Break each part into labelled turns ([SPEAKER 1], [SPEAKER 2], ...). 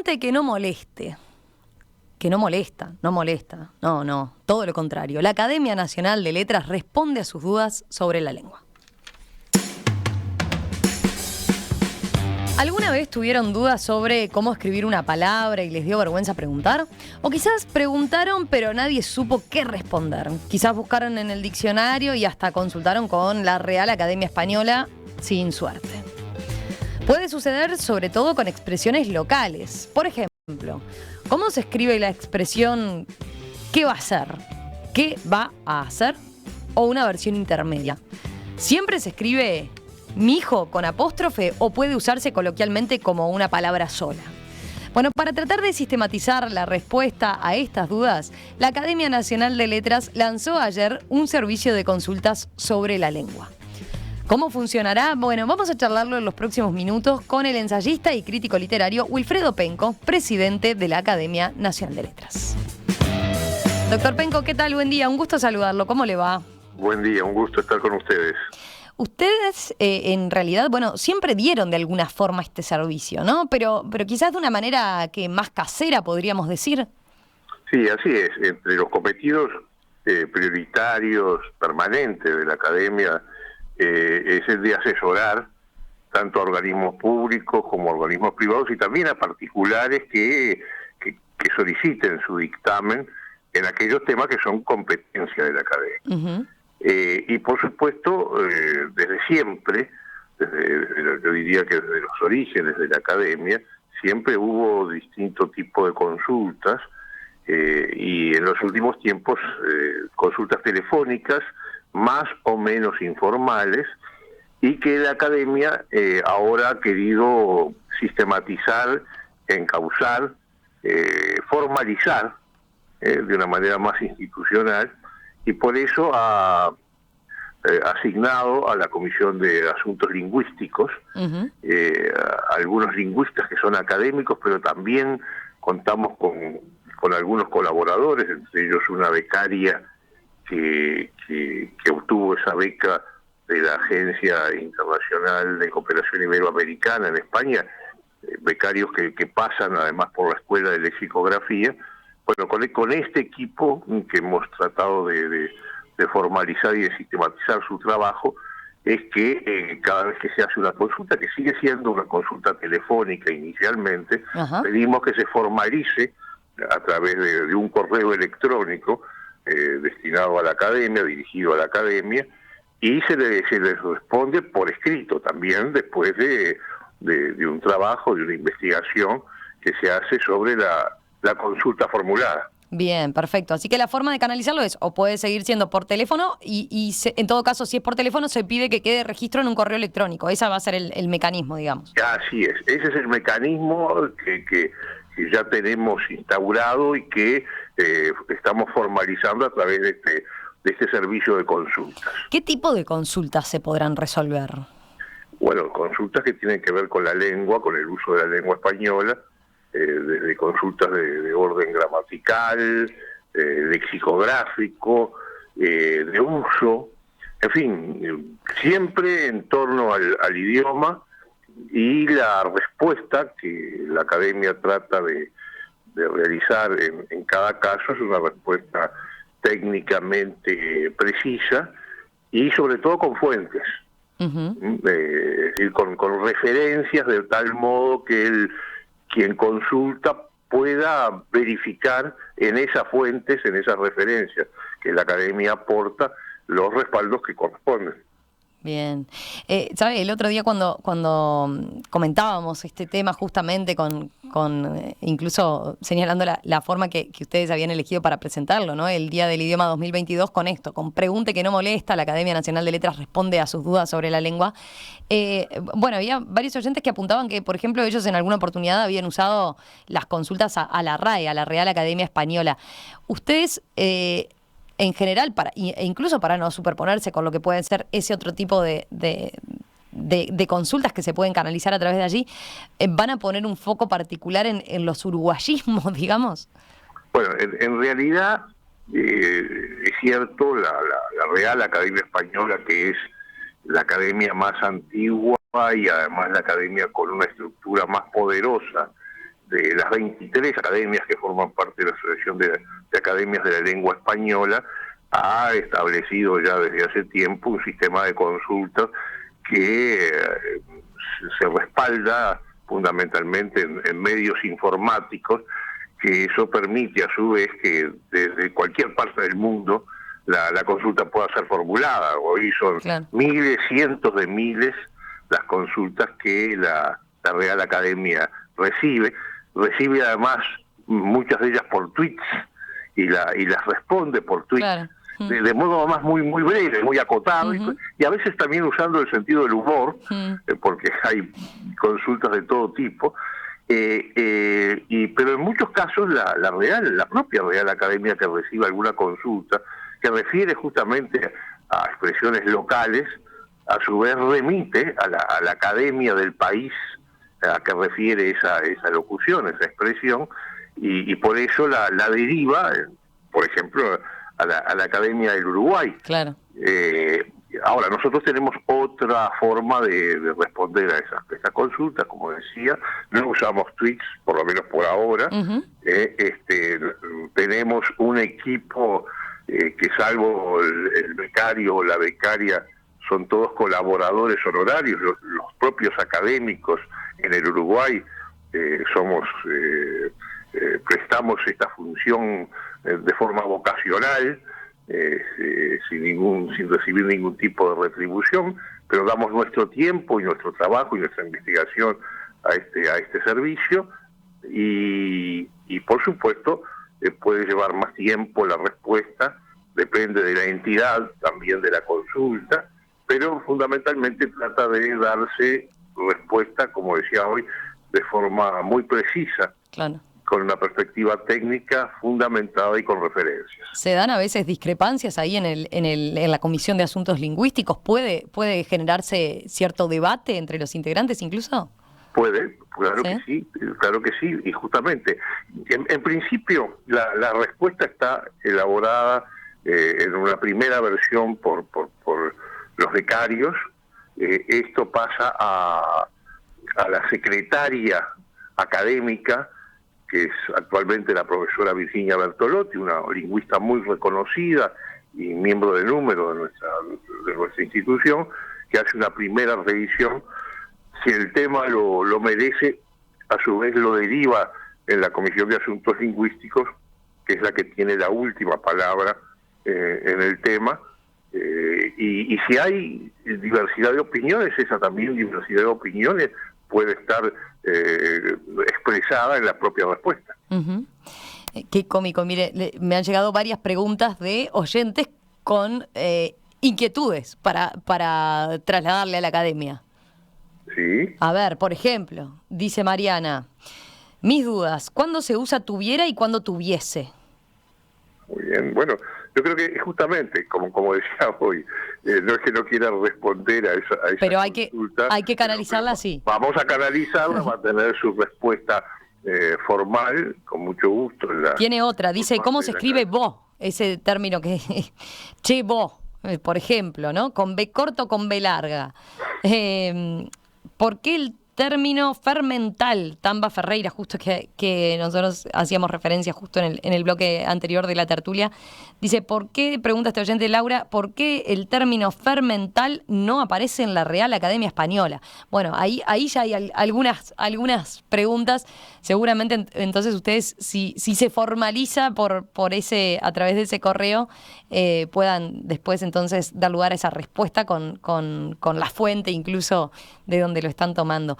[SPEAKER 1] pregunte que no moleste. Que no molesta, no molesta. No, todo lo contrario. La Academia Nacional de Letras responde a sus dudas sobre la lengua. ¿Alguna vez tuvieron dudas sobre cómo escribir una palabra y les dio vergüenza preguntar? O quizás preguntaron pero nadie supo qué responder. Quizás buscaron en el diccionario y hasta consultaron con la Real Academia Española sin suerte. Puede suceder sobre todo con expresiones locales. Por ejemplo, ¿cómo se escribe la expresión ¿qué va a hacer? ¿Qué va a hacer? O una versión intermedia. ¿Siempre se escribe mijo con apóstrofe o puede usarse coloquialmente como una palabra sola? Bueno, para tratar de sistematizar la respuesta a estas dudas, la Academia Nacional de Letras lanzó ayer un servicio de consultas sobre la lengua. ¿Cómo funcionará? Bueno, vamos a charlarlo en los próximos minutos con el ensayista y crítico literario Wilfredo Penco, presidente de la Academia Nacional de Letras. Doctor Penco, ¿qué tal? Buen día, un gusto saludarlo. ¿Cómo le va?
[SPEAKER 2] Buen día, un gusto estar con ustedes.
[SPEAKER 1] Ustedes, en realidad, bueno, siempre dieron de alguna forma este servicio, ¿no? Pero quizás de una manera que más casera, podríamos decir.
[SPEAKER 2] Sí, así es. Entre los cometidos prioritarios permanentes de la Academia es el de asesorar tanto a organismos públicos como a organismos privados y también a particulares que soliciten su dictamen en aquellos temas que son competencia de la Academia. Uh-huh. Y por supuesto, desde siempre, yo diría que desde los orígenes de la Academia, siempre hubo distinto tipo de consultas y en los últimos tiempos consultas telefónicas más o menos informales y que la Academia ahora ha querido sistematizar, encauzar, formalizar de una manera más institucional y por eso ha asignado a la Comisión de Asuntos Lingüísticos uh-huh. Algunos lingüistas que son académicos, pero también contamos con algunos colaboradores, entre ellos una becaria que obtuvo esa beca de la Agencia Internacional de Cooperación Iberoamericana en España, becarios que pasan además por la Escuela de Lexicografía. Bueno, con este equipo que hemos tratado de formalizar y de sistematizar su trabajo, es que cada vez que se hace una consulta, que sigue siendo una consulta telefónica inicialmente, uh-huh. pedimos que se formalice a través de un correo electrónico destinado a la Academia, dirigido a la Academia, y se les responde por escrito también después de un trabajo, de una investigación que se hace sobre la consulta formulada.
[SPEAKER 1] Bien, perfecto. Así que la forma de canalizarlo es, o puede seguir siendo por teléfono, en todo caso, si es por teléfono, se pide que quede registro en un correo electrónico. Ese va a ser el mecanismo, digamos.
[SPEAKER 2] Así es. Ese es el mecanismo que ya tenemos instaurado y que estamos formalizando a través de este servicio de consultas.
[SPEAKER 1] ¿Qué tipo de consultas se podrán resolver?
[SPEAKER 2] Bueno, consultas que tienen que ver con la lengua, con el uso de la lengua española, desde consultas de orden gramatical, lexicográfico, de uso, en fin, siempre en torno al idioma, y la respuesta que la Academia trata de realizar en cada caso es una respuesta técnicamente precisa y sobre todo con fuentes, uh-huh. Es decir, con referencias de tal modo que quien consulta pueda verificar en esas fuentes, en esas referencias que la Academia aporta, los respaldos que corresponden.
[SPEAKER 1] Bien. ¿Sabe? El otro día cuando comentábamos este tema justamente con incluso señalando la forma que ustedes habían elegido para presentarlo, ¿no? El Día del Idioma 2022 con esto, con Pregunte que no molesta, la Academia Nacional de Letras responde a sus dudas sobre la lengua. Bueno, había varios oyentes que apuntaban que, por ejemplo, ellos en alguna oportunidad habían usado las consultas a la RAE, a la Real Academia Española. Ustedes... en general, e incluso para no superponerse con lo que pueden ser ese otro tipo de consultas que se pueden canalizar a través de allí, ¿van a poner un foco particular en los uruguayismos, digamos?
[SPEAKER 2] Bueno, en realidad es cierto, la Real Academia Española, que es la academia más antigua y además la academia con una estructura más poderosa de las 23 academias que forman parte de la Asociación de Academias de la Lengua Española, ha establecido ya desde hace tiempo un sistema de consultas que se respalda fundamentalmente en medios informáticos, que eso permite a su vez que desde cualquier parte del mundo la consulta pueda ser formulada. Hoy son miles, cientos de miles las consultas que la Real Academia recibe además muchas de ellas por tweets y las responde por tweets de modo más muy breve, muy acotado, y a veces también usando el sentido del humor, porque hay consultas de todo tipo, pero en muchos casos la propia Real Academia que recibe alguna consulta que refiere justamente a expresiones locales, a su vez remite a la academia del país a que refiere esa locución, esa expresión, y por eso la deriva, por ejemplo, a la Academia del Uruguay.
[SPEAKER 1] Claro.
[SPEAKER 2] Ahora, nosotros tenemos otra forma de responder a esas consultas, como decía, no usamos tweets, por lo menos por ahora. Tenemos un equipo que, salvo el becario o la becaria, son todos colaboradores honorarios, los propios académicos en el Uruguay prestamos esta función de forma vocacional, sin recibir ningún tipo de retribución, pero damos nuestro tiempo y nuestro trabajo y nuestra investigación a este servicio, y por supuesto puede llevar más tiempo la respuesta, depende de la entidad también de la consulta, pero fundamentalmente trata de darse respuesta, como decía hoy, de forma muy precisa, con una perspectiva técnica fundamentada y con referencias.
[SPEAKER 1] ¿Se dan a veces discrepancias ahí en la Comisión de Asuntos Lingüísticos? ¿Puede generarse cierto debate entre los integrantes incluso?
[SPEAKER 2] Puede, claro que sí, y justamente, en principio, la respuesta está elaborada en una primera versión por los becarios. Esto pasa a la secretaria académica, que es actualmente la profesora Virginia Bertolotti, una lingüista muy reconocida y miembro de número de nuestra institución, que hace una primera revisión. Si el tema lo merece, a su vez lo deriva en la Comisión de Asuntos Lingüísticos, que es la que tiene la última palabra en el tema, y si hay diversidad de opiniones, esa también diversidad de opiniones puede estar expresada en la propia respuesta.
[SPEAKER 1] Qué cómico. Mire, me han llegado varias preguntas de oyentes con inquietudes para trasladarle a la academia.
[SPEAKER 2] Sí.
[SPEAKER 1] A ver, por ejemplo, dice Mariana, mis dudas, ¿cuándo se usa tuviera y cuándo tuviese?
[SPEAKER 2] Muy bien, bueno, yo creo que justamente, como decía hoy, no es que no quiera responder a esa
[SPEAKER 1] pero
[SPEAKER 2] consulta,
[SPEAKER 1] hay que canalizarla así.
[SPEAKER 2] Vamos a canalizarla, va a tener su respuesta formal, con mucho gusto.
[SPEAKER 1] Tiene otra, dice, ¿cómo se escribe vos? Ese término que... che, vos, por ejemplo, ¿no? Con B corto o con B larga. ¿Por qué el término fermental? Tamba Ferreira, justo que nosotros hacíamos referencia justo en el bloque anterior de la tertulia, dice, ¿por qué, pregunta este oyente Laura, por qué el término fermental no aparece en la Real Academia Española? Bueno, ahí ya hay algunas preguntas. Seguramente entonces ustedes, si se formaliza por ese, a través de ese correo, puedan después entonces dar lugar a esa respuesta con la fuente incluso de donde lo están tomando.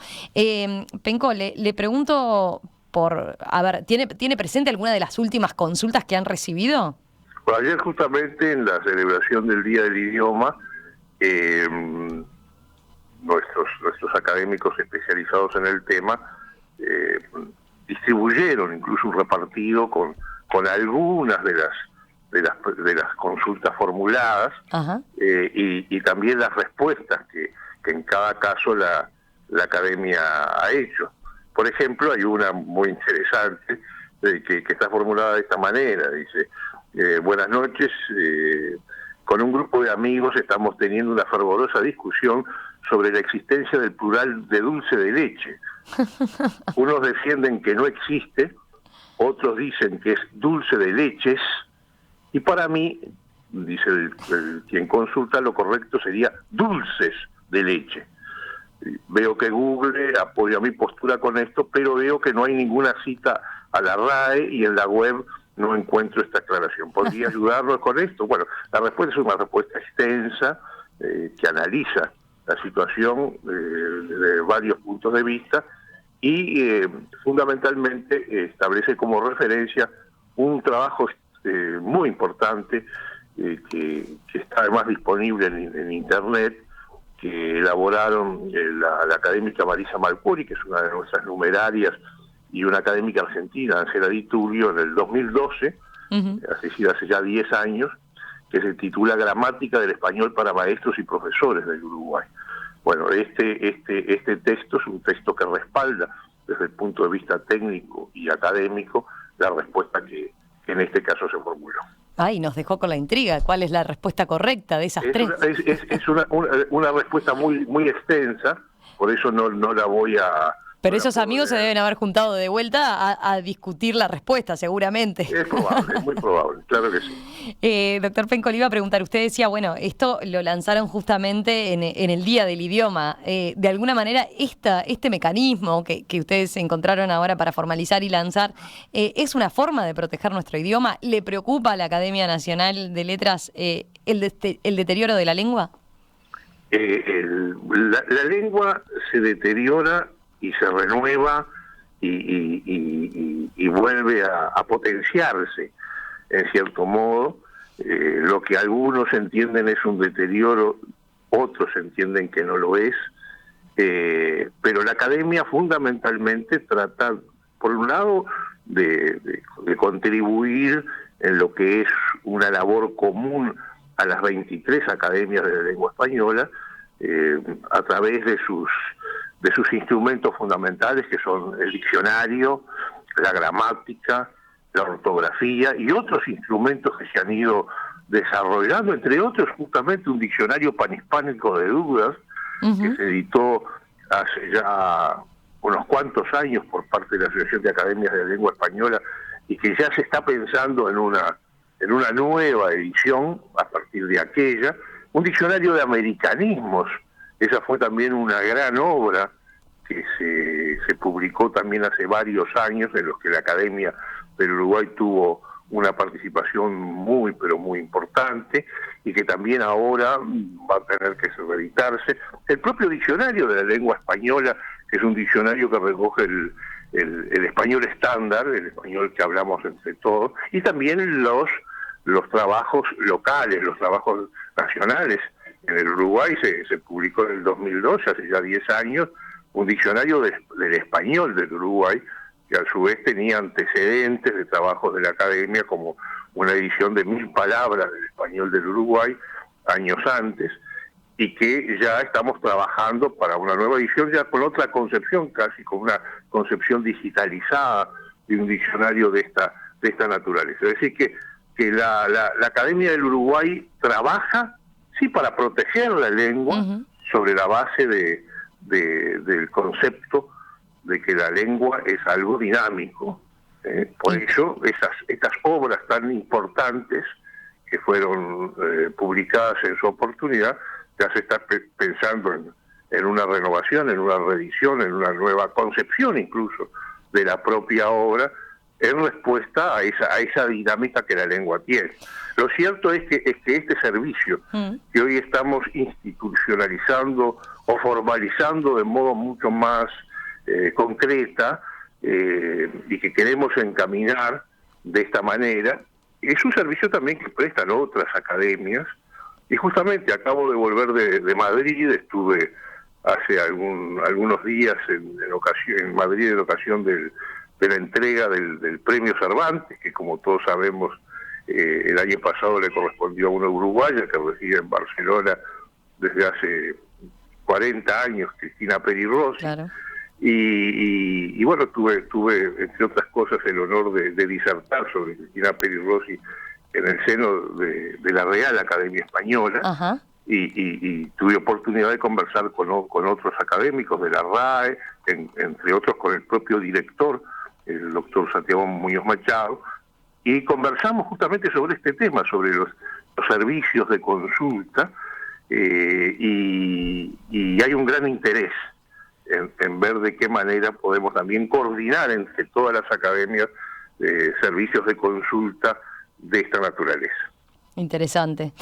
[SPEAKER 1] Penco, le pregunto a ver, ¿tiene presente alguna de las últimas consultas que han recibido?
[SPEAKER 2] Bueno, ayer justamente en la celebración del Día del Idioma, nuestros académicos especializados en el tema distribuyeron incluso un repartido con algunas de las consultas formuladas, y también las respuestas que en cada caso la academia ha hecho. Por ejemplo, hay una muy interesante que está formulada de esta manera, dice: buenas noches, con un grupo de amigos estamos teniendo una fervorosa discusión sobre la existencia del plural de dulce de leche. Unos defienden que no existe, otros dicen que es dulce de leches, y para mí, dice quien consulta, lo correcto sería dulces de leche. Veo que Google apoya mi postura con esto, pero veo que no hay ninguna cita a la RAE y en la web no encuentro esta aclaración. ¿Podría ayudarnos con esto? Bueno, la respuesta es una respuesta extensa que analiza la situación desde varios puntos de vista y fundamentalmente establece como referencia un trabajo muy importante que está además disponible en Internet, que elaboraron la académica Marisa Malpuri, que es una de nuestras numerarias, y una académica argentina, Ángela Di Tullio, en el 2012, es decir, hace ya 10 años, que se titula Gramática del Español para Maestros y Profesores del Uruguay. Bueno, este texto es un texto que respalda, desde el punto de vista técnico y académico, la respuesta que en este caso se formuló.
[SPEAKER 1] Ay, nos dejó con la intriga. ¿Cuál es la respuesta correcta de esas tres?
[SPEAKER 2] Es una respuesta muy extensa, por eso no la voy a...
[SPEAKER 1] Pero esos amigos se deben haber juntado de vuelta a discutir la respuesta, seguramente.
[SPEAKER 2] Es probable, es muy probable, claro que sí.
[SPEAKER 1] Doctor Penco, le iba a preguntar, usted decía, bueno, esto lo lanzaron justamente en el Día del Idioma. De alguna manera, este mecanismo que ustedes encontraron ahora para formalizar y lanzar, ¿es una forma de proteger nuestro idioma? ¿Le preocupa a la Academia Nacional de Letras el deterioro de la lengua?
[SPEAKER 2] La lengua se deteriora y se renueva y vuelve a potenciarse, en cierto modo. Lo que algunos entienden es un deterioro, otros entienden que no lo es, pero la academia fundamentalmente trata, por un lado, de contribuir en lo que es una labor común a las 23 academias de la lengua española, a través de sus instrumentos fundamentales, que son el diccionario, la gramática, la ortografía y otros instrumentos que se han ido desarrollando, entre otros justamente un diccionario panhispánico de dudas, que se editó hace ya unos cuantos años por parte de la Asociación de Academias de la Lengua Española, y que ya se está pensando en una nueva edición a partir de aquella, un diccionario de americanismos. Esa fue también una gran obra que se publicó también hace varios años, en los que la Academia del Uruguay tuvo una participación muy, pero muy importante, y que también ahora va a tener que reeditarse. El propio diccionario de la lengua española, que es un diccionario que recoge el español estándar, el español que hablamos entre todos, y también los trabajos locales, los trabajos nacionales. En el Uruguay se publicó en el 2012, hace ya 10 años, un diccionario del español del Uruguay, que a su vez tenía antecedentes de trabajos de la academia, como una edición de 1000 palabras del español del Uruguay, años antes, y que ya estamos trabajando para una nueva edición, ya con otra concepción, casi con una concepción digitalizada de un diccionario de esta naturaleza. Es decir, que la Academia del Uruguay trabaja, sí, para proteger la lengua, sobre la base del concepto de que la lengua es algo dinámico. Por ello, estas obras tan importantes que fueron publicadas en su oportunidad, ya se está pensando en una renovación, en una reedición, en una nueva concepción incluso de la propia obra, en respuesta a esa dinámica que la lengua tiene. Lo cierto es que este servicio que hoy estamos institucionalizando o formalizando de modo mucho más concreta, y que queremos encaminar de esta manera, es un servicio también que prestan otras academias, y justamente acabo de volver de Madrid. Estuve hace algunos días en Madrid en ocasión de la entrega del premio Cervantes, que como todos sabemos el año pasado le correspondió a una uruguaya que reside en Barcelona desde hace 40 años, Cristina Peri Rossi. Claro. Y bueno, tuve entre otras cosas el honor de disertar sobre Cristina Peri Rossi en el seno de la Real Academia Española. Y tuve oportunidad de conversar con otros académicos de la RAE, entre otros con el propio director, el doctor Santiago Muñoz Machado, y conversamos justamente sobre este tema, sobre los servicios de consulta, y hay un gran interés en ver de qué manera podemos también coordinar entre todas las academias servicios de consulta de esta naturaleza.
[SPEAKER 1] Interesante.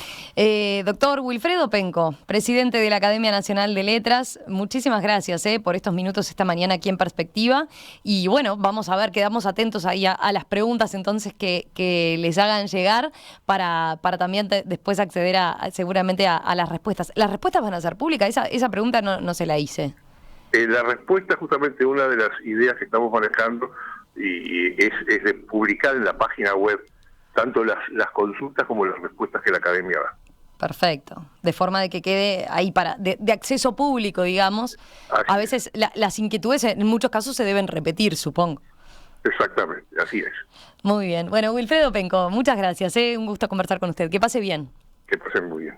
[SPEAKER 1] Doctor Wilfredo Penco, presidente de la Academia Nacional de Letras, muchísimas gracias por estos minutos esta mañana aquí en Perspectiva. Y bueno, vamos a ver, quedamos atentos ahí a las preguntas entonces que les hagan llegar para también después acceder seguramente a las respuestas. ¿Las respuestas van a ser públicas? Esa pregunta no se la hice.
[SPEAKER 2] La respuesta, justamente una de las ideas que estamos manejando y es de publicar en la página web tanto las consultas como las respuestas que la academia da.
[SPEAKER 1] Perfecto. De forma de que quede ahí de acceso público, digamos. Así a veces las inquietudes en muchos casos se deben repetir, supongo.
[SPEAKER 2] Exactamente, así es.
[SPEAKER 1] Muy bien. Bueno, Wilfredo Penco, muchas gracias. Un gusto conversar con usted. Que pase bien.
[SPEAKER 2] Que pasen muy bien.